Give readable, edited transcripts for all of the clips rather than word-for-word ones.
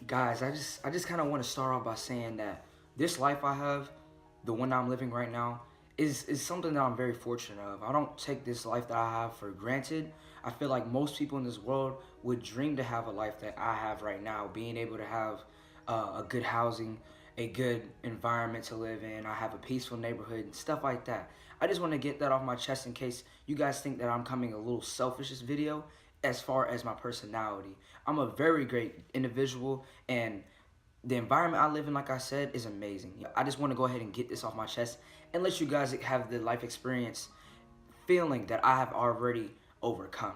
Guys, I just kind of want to start off by saying that this life I have, the one I'm living right now, is something that I'm very fortunate of. I don't take this life that I have for granted. I feel like most people in this world would dream to have a life that I have right now, being able to have a good housing, a good environment to live in. I have a peaceful neighborhood and stuff like that. I just want to get that off my chest in case you guys think that I'm coming a little selfish this video as far as my personality. I'm a very great individual, and the environment I live in, like I said, is amazing. I just want to go ahead and get this off my chest and let you guys have the life experience feeling that I have already overcome.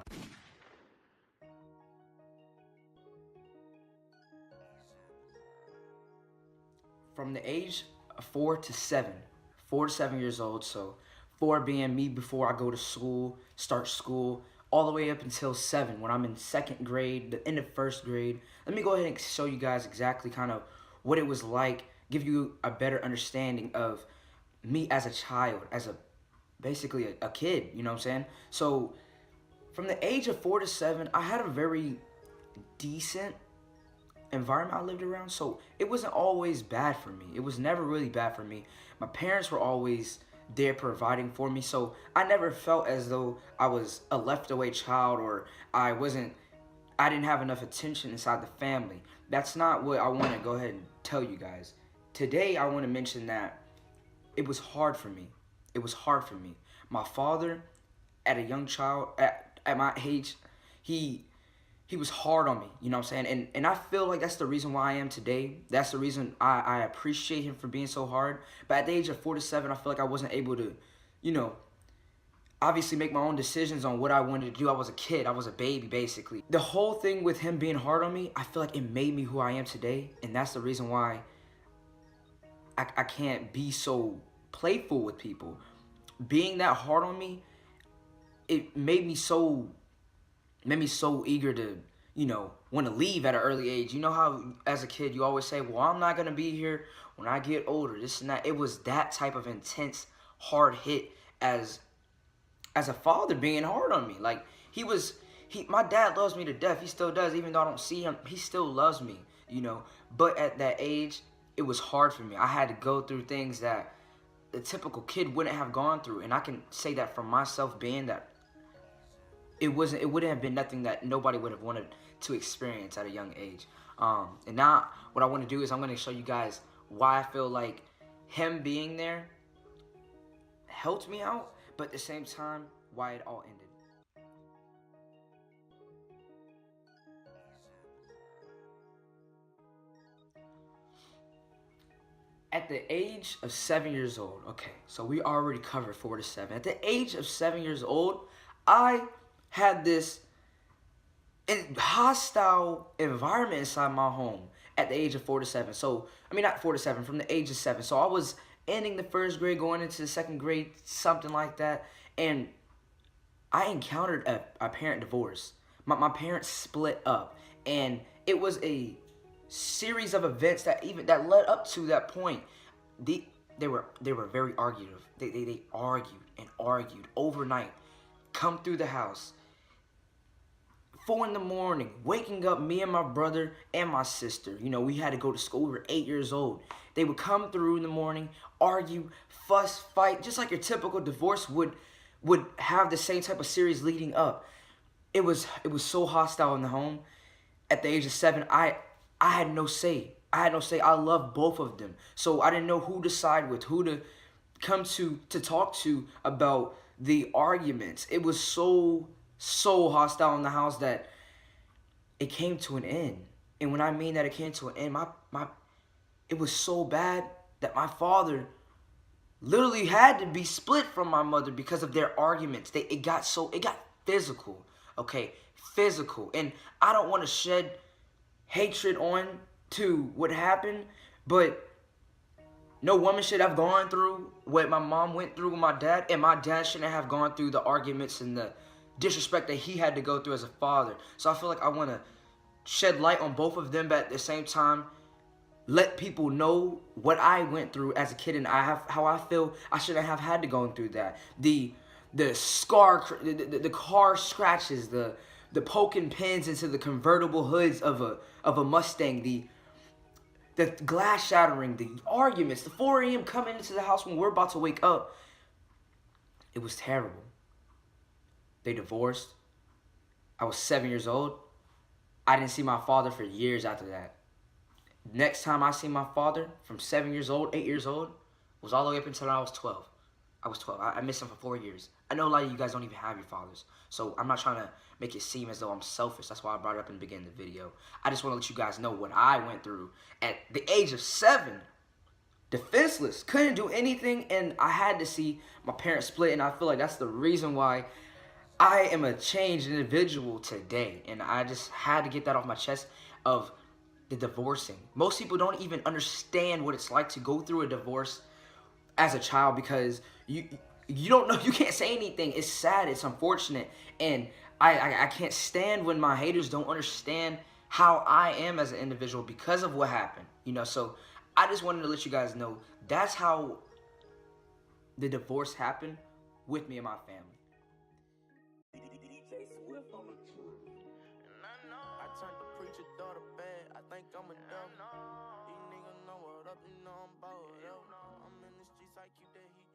From the age of 4 to 7 years old, so 4 being me before I go to school, start school, all the way up until 7 when I'm in 2nd grade, the end of 1st grade. Let me go ahead and show you guys exactly kind of what it was like, give you a better understanding of me as a child, as basically a kid, you know what I'm saying? So from the age of 4 to 7, I had a very decent environment I lived around, so it wasn't always bad for me. It was never really bad for me. My parents were always there providing for me, so I never felt as though I was a left away child or I didn't have enough attention inside the family. That's not what I want to go ahead and tell you guys. Today I want to mention that it was hard for me. It was hard for me. My father, at a young child, at my age, he was hard on me, you know what I'm saying? And I feel like that's the reason why I am today. That's the reason I appreciate him for being so hard. But at the age of 4 to 7, I feel like I wasn't able to, you know, obviously make my own decisions on what I wanted to do. I was a kid. I was a baby, basically. The whole thing with him being hard on me, I feel like it made me who I am today. And that's the reason why I can't be so playful with people. Being that hard on me, it made me so eager to, you know, want to leave at an early age. You know how as a kid you always say, well, I'm not going to be here when I get older, this and that. It was that type of intense, hard hit as a father being hard on me. Like, my dad loves me to death. He still does. Even though I don't see him, he still loves me, you know. But at that age, it was hard for me. I had to go through things that the typical kid wouldn't have gone through. And I can say that for myself, being that it wouldn't have been nothing that nobody would have wanted to experience at a young age. And now what I want to do is I'm going to show you guys why I feel like him being there helped me out, but at the same time, why it all ended. At the age of 7 years old, okay, so we already covered 4 to 7. At the age of 7 years old, I had this hostile environment inside my home at the age of 4 to 7. So, I mean, not 4 to 7, from the age of 7. So I was ending the 1st grade, going into the 2nd grade, something like that. And I encountered a parent divorce. My parents split up. And it was a series of events that led up to that point. They were very argumentative. They argued and argued overnight. Come through the house, 4 in the morning, waking up me and my brother and my sister. You know, we had to go to school. We were 8 years old. They would come through in the morning, argue, fuss, fight, just like your typical divorce would have the same type of series leading up. It was so hostile in the home. At the age of 7, I had no say. I had no say. I loved both of them. So I didn't know who to side with, who to come to talk to about the arguments. It was so hostile in the house that it came to an end. And when I mean that it came to an end, it was so bad that my father literally had to be split from my mother because of their arguments. It got physical, okay? Physical. And I don't want to shed hatred on to what happened, but no woman should have gone through what my mom went through with my dad, and my dad shouldn't have gone through the arguments and the disrespect that he had to go through as a father. So I feel like I want to shed light on both of them, but at the same time, let people know what I went through as a kid and how I feel I shouldn't have had to go through that. The the car scratches, the poking pins into the convertible hoods of a Mustang, the The glass shattering, the arguments, the 4 a.m. coming into the house when we're about to wake up. It was terrible. They divorced. I was 7 years old. I didn't see my father for years after that. Next time I seen my father from 7 years old, 8 years old, was all the way up until I was 12. I was 12. I missed him for 4 years. I know a lot of you guys don't even have your fathers. So I'm not trying to make it seem as though I'm selfish. That's why I brought it up in the beginning of the video. I just want to let you guys know what I went through at the age of 7. Defenseless. Couldn't do anything, and I had to see my parents split, and I feel like that's the reason why I am a changed individual today. And I just had to get that off my chest of the divorcing. Most people don't even understand what it's like to go through a divorce as a child, because you don't know, you can't say anything. It's sad, it's unfortunate, and I can't stand when my haters don't understand how I am as an individual because of what happened, you know. So I just wanted to let you guys know that's how the divorce happened with me and my family. I turned the preacher daughter bad. I think I'm a devil. These niggas know what up, you know I'm balled up. I'm in the streets, I keep that heat.